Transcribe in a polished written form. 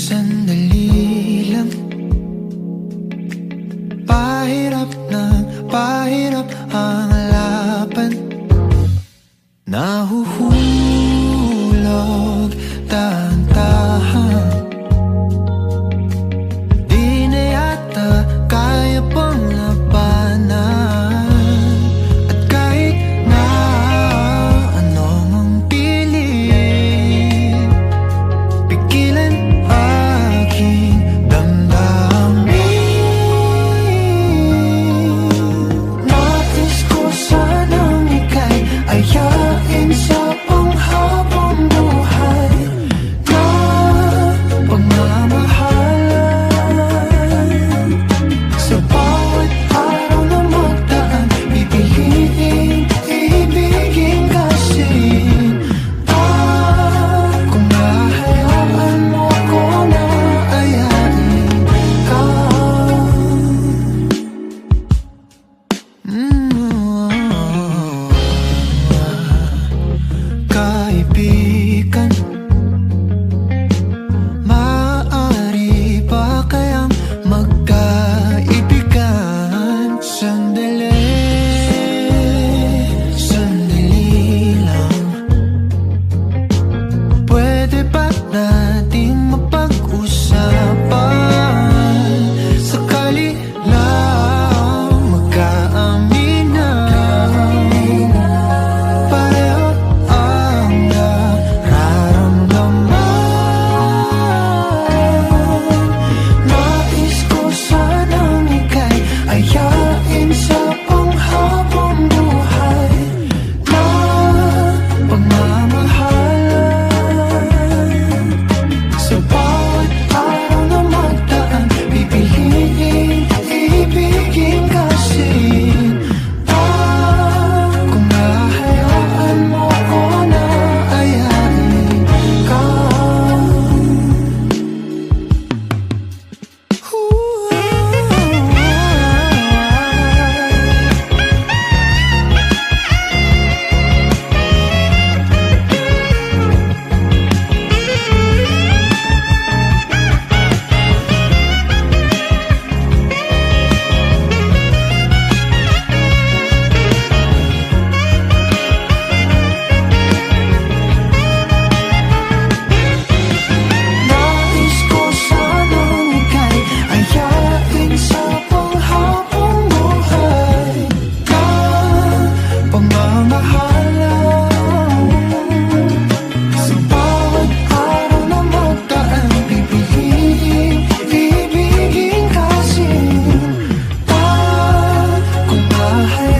Sandali lang, pahirap ng pahirap ang laban. Nahuhulog dahan-dahan, di na yata kaya pang labanan. At kahit na ano mang pilit, pigilan aking damdamin. Nais ko sanang ika'y ayain sa panghabang buhay na pagmamahalan. Sa bawat araw na magdaan, pipiliin ibigin kasi kung hahayaan mo ko na ayain ka. Kaibigan, maaari ba kayang magkaibigan? Sandali lang, pwede ba nating mapag-usapan? Sakali lang magkaaminan, pareho ang nararamdaman. Nais ko sanang ika'y ayain sa panghabang buhay na pagmamahalan. Sa bawat araw na magdaan, pipiliin ibigin kasi kung hahayaan mo ko na ayain ka. Nais ko sanang ika'y ayain sa panghabang buhay na pagmamahalan. Sa bawat araw na magdaan, pipiliin ibigin kasi kung hahayaan